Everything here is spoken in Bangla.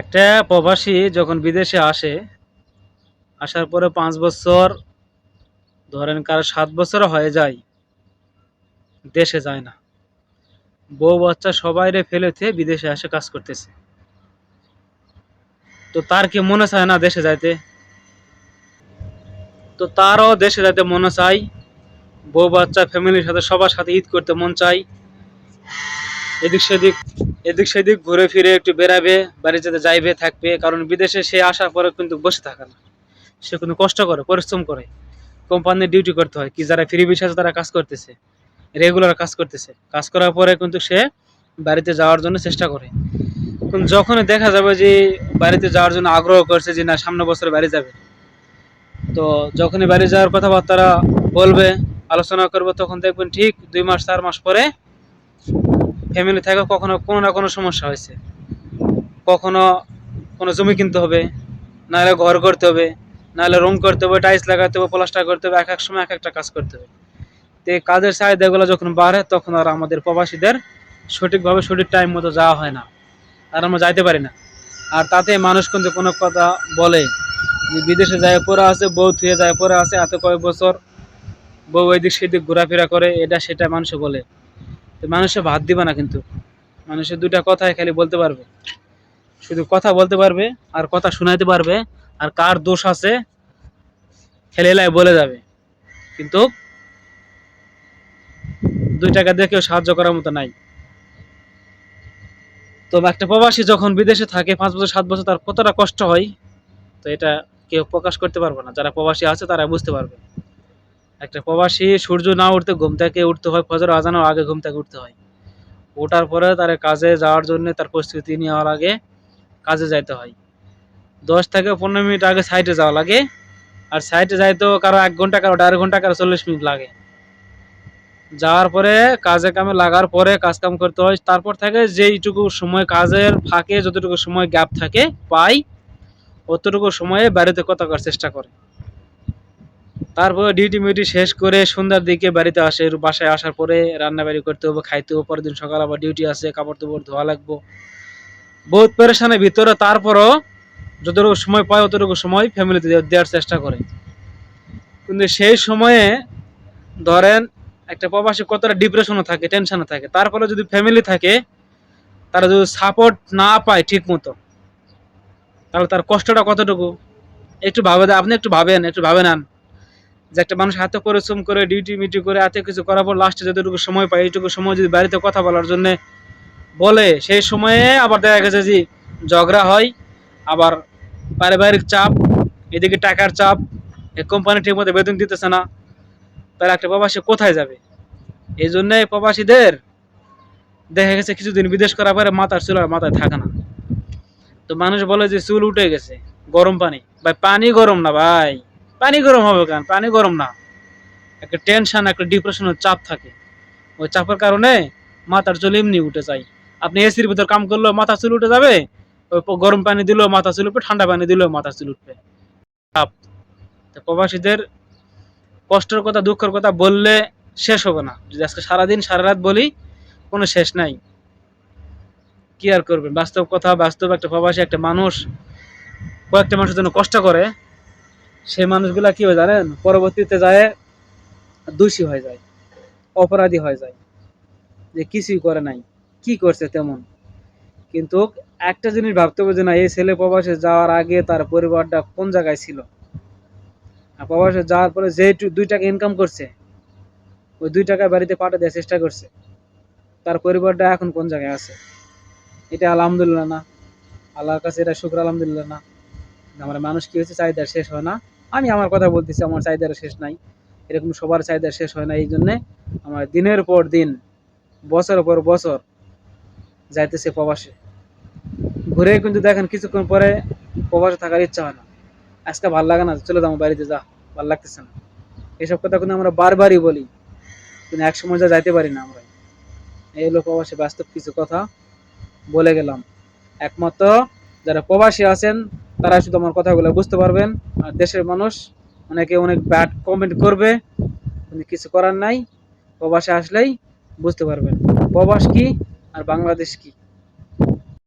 একটা প্রবাসী যখন বিদেশে আসে, আসার পরে ৫ বছর, ধরেন কারো ৭ বছরও হয়ে যায়, দেশে যায় না। বউ বাচ্চা সবাইরে ফেলে থুয়ে বিদেশে এসে কাজ করতেছে। তো তার কি মনে চায় না দেশে যাইতে? তো তারও দেশে যাইতে মনে চায়, বউ বাচ্চা ফ্যামিলির সাথে সবার সাথে ঈদ করতে মন চায়, এদিক সেদিক এদিক সেদিক ঘুরে ফিরে একটু বেড়াবে, বাড়ি যেতে যাইবে, থাকবে। কারণ বিদেশে সে আসার পরে কিন্তু বসে থাকে না, সে কিন্তু কষ্ট করে, পরিশ্রম করে, কোম্পানির ডিউটি করতে হয়। কি যারা ফ্রি ভিসাতে তারা কাজ করতেছে, রেগুলার কাজ করতেছে, কাজ করার পরে কিন্তু সে বাড়িতে যাওয়ার জন্য চেষ্টা করে। কিন্তু যখনই দেখা যাবে যে বাড়িতে যাওয়ার জন্য আগ্রহ করছে যে না সামনের বছর বাড়ি যাবে, তো যখনই বাড়ি যাওয়ার কথাবার্তা বলবে, আলোচনা করবে, তখন দেখবেন ঠিক ২ মাস ৪ মাস পরে ফ্যামিলি থেকে কখনো কোনো না কোনো সমস্যা হয়েছে। কখনো কোনো জমি কিনতে হবে, নাহলে ঘর করতে হবে, নাহলে রুম করতে হবে, টাইলস লাগাতে হবে, প্লাস্টার করতে হবে, এক এক সময় এক একটা কাজ করতে হবে। তো এই কাজের চাহিদাগুলো যখন বাড়ে, তখন আর আমাদের প্রবাসীদের সঠিকভাবে সঠিক টাইম মতো যাওয়া হয় না, আর আমরা যাইতে পারি না। আর তাতে মানুষ কিন্তু কোনো কথা বলে যে বিদেশে যায় পড়ে আছে, বউ থুয়ে যায় পড়ে আছে, এত কয়েক বছর বউ এদিক সেদিক ঘোরাফেরা করে, এটা সেটা মানুষে বলে। তো মানুষে ভাত দিবে না, কিন্তু মানুষের দুইটা কথাই খালি বলতে পারবে, শুধু কথা বলতে পারবে আর কথা শোনাইতে পারবে, আর কার দোষ আছে খেলে এলাই বলে যাবে। কিন্তু ২ টাকা দিয়ে কেউ সাহায্য করার মতো নাই। তো একটা প্রবাসী যখন বিদেশে থাকে ৫ বছর ৭ বছর, তার কতটা কষ্ট হয়, তো এটা কেউ প্রকাশ করতে পারবে না। যারা প্রবাসী আছে তারা বুঝতে পারবে। একটা প্রবাসী সূর্য না উঠতে ঘুম থেকে উঠতে হয়, ফজর আজানের আগে ঘুম থেকে উঠতে হয়। ওঠার পরে তার কাজে যাওয়ার জন্য তার প্রস্তুতি নেওয়ার আগে কাজে যাইতে হয়। ১০ থেকে ১৫ মিনিট আগে সাইটে যাওয়া লাগে, আর সাইটে যাইতেও কারো ১ ঘন্টা, কারো ১.৫ ঘন্টা, কারো ৪০ মিনিট লাগে। যাওয়ার পরে কাজে কামে লাগার পরে কাজ কাম করতে হয়। তারপর থেকে যেইটুকু সময় কাজের ফাঁকে যতটুকু সময় গ্যাপ থাকে পাই, অতটুকু সময়ে বাড়িতে কথা করার চেষ্টা করে। তারপরে ডিউটি মিউটি শেষ করে সন্ধ্যার দিকে বাড়িতে আসে। বাসায় আসার পরে রান্না বাড়ি করতে হবে, খাইতে হবে, পরের দিন সকাল আবার ডিউটি আছে, কাপড় চোপড় ধোয়া লাগবো, বহুত পেরেশানের ভিতরে তারপরও যতটুকু সময় পায় অতটুকু সময় ফ্যামিলিতে দেওয়ার চেষ্টা করে। কিন্তু সেই সময়ে ধরেন একটা প্রবাসী কতটা ডিপ্রেশনে থাকে, টেনশনে থাকে, তারপরে যদি ফ্যামিলি থাকে, তারা যদি সাপোর্ট না পায় ঠিক মতো, তাহলে তার কষ্টটা কতটুকু একটু ভাবে। আপনি একটু ভাবেন, একটু ভাবে নেন যে একটা মানুষ এত পরিশ্রম করে ডিউটি মিউটি করে এত কিছু করার পর লাস্টে যতটুকু সময় পায়, এইটুকু সময় যদি বাড়িতে কথা বলার জন্য বলে, সেই সময়ে আবার দেখা গেছে যে ঝগড়া হয়, আবার পারিবারিক চাপ, এদিকে টাকার চাপ, এই কোম্পানি ঠিক মতো বেতন দিতেছে না, তাহলে একটা প্রবাসী কোথায় যাবে? এই জন্য প্রবাসীদের দেখা গেছে কিছুদিন বিদেশ করার পরে মাথার চুল আর মাথায় থাকে না। তো মানুষ বলে যে চুল উঠে গেছে, গরম পানি। ভাই পানি গরম না ভাই, পানি গরম হবে কেন? পানি গরম না, একটা টেনশন, একটা ডিপ্রেশনের চাপ থাকে। ওই চাপের কারণে মাথার চুল এমনি উঠে যায়। আপনি এসির ভিতর কাম করলেও মাথা চুল উঠে যাবে, ওই গরম পানি দিলেও মাথা চুল উঠবে, ঠান্ডা পানি দিলেও মাথা চুল উঠবে। চাপ। তো প্রবাসীদের কষ্টের কথা, দুঃখের কথা বললে শেষ হবে না। যদি আজকে সারাদিন সারা রাত বলি, কোনো শেষ নাই। কি আর করবেন, বাস্তব কথা, বাস্তব। একটা প্রবাসী একটা মানুষ কয়েকটা মানুষের জন্য কষ্ট করে, সেই মানুষগুলা কি হয় জানেন, পরবর্তীতে যায় দোষী হয়ে যায়, অপরাধী হয়ে যায়, যে কিছুই করে নাই, কি করছে তেমন। কিন্তু একটা জিনিস ভাবতে হবে যে না, এই ছেলে প্রবাসে যাওয়ার আগে তার পরিবারটা কোন জায়গায় ছিল, আর প্রবাসে যাওয়ার পরে যে ২ টাকা ইনকাম করছে, ওই ২ টাকা বাড়িতে পাঠিয়ে দেওয়ার চেষ্টা করছে, তার পরিবারটা এখন কোন জায়গায় আছে। এটা আলহামদুলিল্লাহ না, আল্লাহর কাছে এটা শুকর আলহামদুলিল্লাহ না। আমার মানুষ কি হচ্ছে, চাহিদা শেষ হয় না। আমি আমার কথা বলতেছি, আমার চাহিদার শেষ নাই, এরকম সবার চাহিদা শেষ হয় না। এই জন্যে আমার দিনের পর দিন, বছরের পর বছর যাইতেছে প্রবাসে। ঘুরে কিন্তু দেখেন কিছুক্ষণ পরে প্রবাসে থাকার ইচ্ছা হয় না, আজকে ভাল লাগে না, চলে যাবো বাড়িতে, যা ভাল লাগতেছে না। এসব কথা কিন্তু আমরা বারবারই বলি, কিন্তু একসময় যা যাইতে পারি না আমরা। এই হলো প্রবাসী বাস্তব কিছু কথা বলে গেলাম। একমাত্র যারা প্রবাসী আছেন তারা শুধু আমার কথাগুলো বুঝতে পারবেন। আর দেশের মানুষ অনেকে অনেক ব্যাড কমেন্ট করবে, কিন্তু কিছু করার নাই, প্রবাসে আসলেই বুঝতে পারবেন প্রবাস কি আর বাংলাদেশ কি।